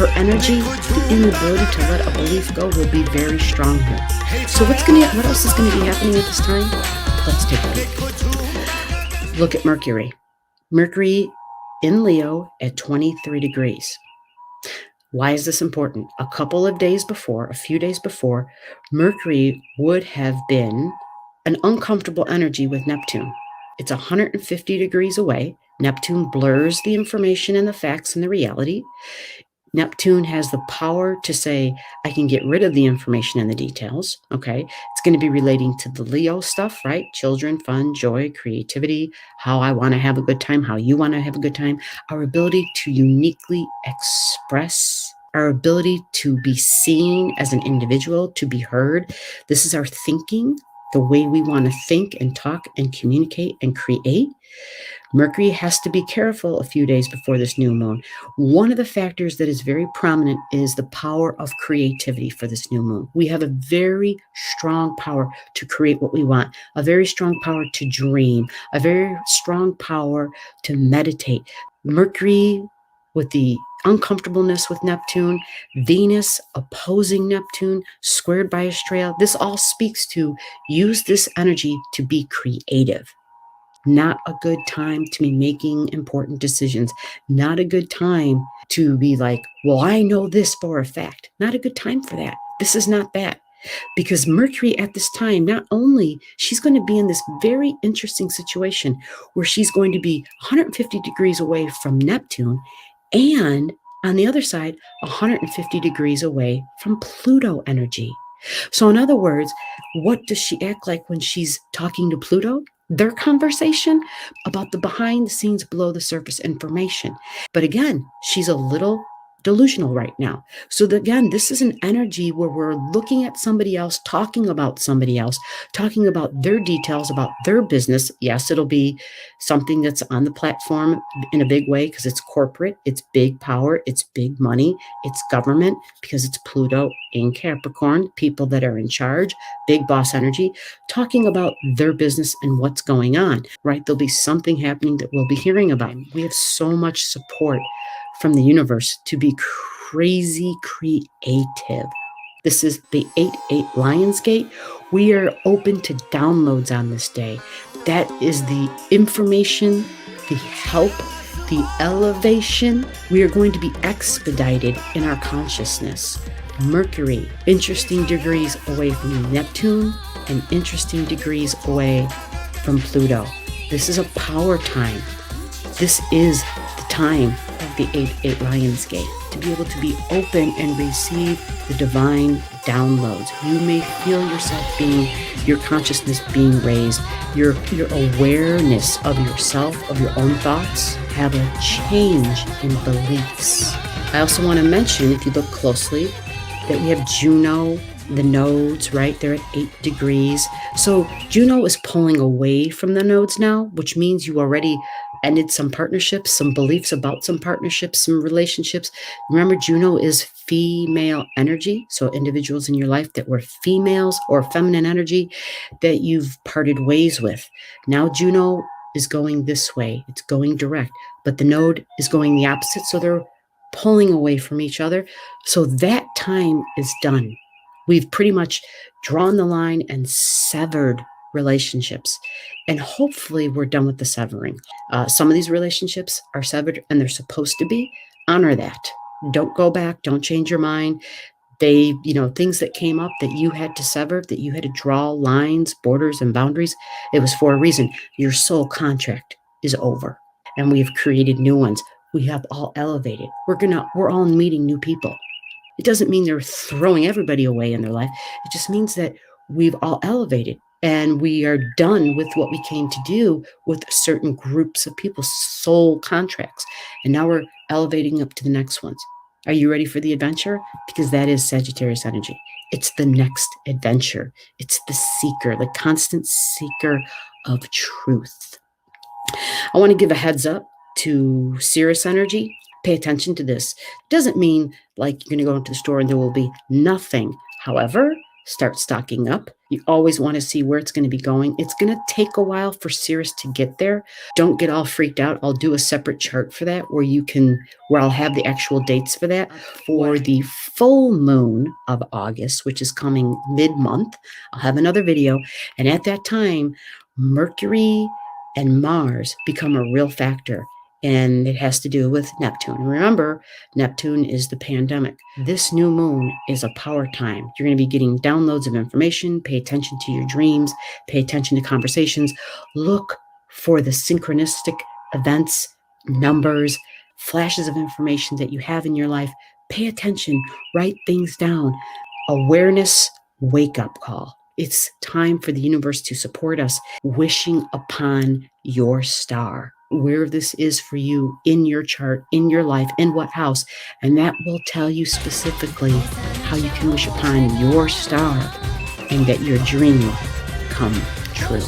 Her energy, the inability to let a belief go will be very strong here. So what else is going to be happening at this time? Let's take a look. Look at Mercury. Mercury in Leo at 23 degrees. Why is this important? A few days before, Mercury would have been an uncomfortable energy with Neptune. It's 150 degrees away. Neptune blurs the information and the facts and the reality. Neptune has the power to say, I can get rid of the information and the details, okay? It's going to be relating to the Leo stuff, right? Children, fun, joy, creativity, how I want to have a good time, how you want to have a good time, our ability to uniquely express, our ability to be seen as an individual, to be heard. This is our thinking, the way we want to think and talk and communicate and create. Mercury has to be careful a few days before this new moon. One of the factors that is very prominent is the power of creativity for this new moon. We have a very strong power to create what we want, a very strong power to dream, a very strong power to meditate. Mercury with the uncomfortableness with Neptune, Venus opposing Neptune, squared by Australia. This all speaks to use this energy to be creative. Not a good time to be making important decisions. Not a good time to be like, well, I know this for a fact. Not a good time for that. This is not that. Because Mercury at this time, not only she's going to be in this very interesting situation where she's going to be 150 degrees away from Neptune, and on the other side, 150 degrees away from Pluto energy. So in other words, what does she act like when she's talking to Pluto? Their conversation about the behind the scenes, below the surface information. But again, she's a little delusional right now. So again, this is an energy where we're looking at somebody else, talking about somebody else, talking about their details, about their business. Yes, it'll be something that's on the platform in a big way because it's corporate, it's big power, it's big money, it's government because it's Pluto in Capricorn, people that are in charge, big boss energy, talking about their business and what's going on, right? There'll be something happening that we'll be hearing about. We have so much support from the universe to be crazy creative. This is the 8-8 Lionsgate. We are open to downloads on this day. That is the information, the help, the elevation. We are going to be expedited in our consciousness. Mercury, interesting degrees away from Neptune and interesting degrees away from Pluto. This is a power time. This is the time of the 8-8 Lionsgate to be able to be open and receive the divine downloads. You may feel yourself your consciousness being raised, your awareness of yourself, of your own thoughts, have a change in beliefs. I also want to mention, if you look closely, that we have Juno, the nodes, right? They're at 8 degrees. So Juno is pulling away from the nodes now, which means you already ended some partnerships, some beliefs about some partnerships, some relationships. Remember, Juno is female energy. So individuals in your life that were females or feminine energy that you've parted ways with. Now Juno is going this way. It's going direct, but the node is going the opposite. So they're pulling away from each other. So that time is done. We've pretty much drawn the line and severed relationships. And hopefully we're done with the severing. Some of these relationships are severed and they're supposed to be. Honor that. Don't go back. Don't change your mind. Things that came up that you had to sever, that you had to draw lines, borders, and boundaries, it was for a reason. Your soul contract is over. And we have created new ones. We have all elevated. We're all meeting new people. It doesn't mean they're throwing everybody away in their life. It just means that we've all elevated and we are done with what we came to do with certain groups of people, soul contracts. And now we're elevating up to the next ones. Are you ready for the adventure? Because that is Sagittarius energy. It's the next adventure. It's the seeker, the constant seeker of truth. I want to give a heads up to Cirrus energy. Pay attention to this. Doesn't mean like you're going to go into the store and there will be nothing. However, start stocking up. You always want to see where it's going to be going. It's going to take a while for Sirius to get there. Don't get all freaked out. I'll do a separate chart for that where I'll have the actual dates for that. For the full moon of August, which is coming mid-month, I'll have another video. And at that time, Mercury and Mars become a real factor. And it has to do with Neptune. Remember, Neptune is the pandemic. This new moon is a power time. You're going to be getting downloads of information. Pay attention to your dreams. Pay attention to conversations. Look for the synchronistic events, numbers, flashes of information that you have in your life. Pay attention. Write things down. Awareness, wake-up call. It's time for the universe to support us, wishing upon your star, where this is for you in your chart, in your life, in what house. And that will tell you specifically how you can wish upon your star and that your dream come true.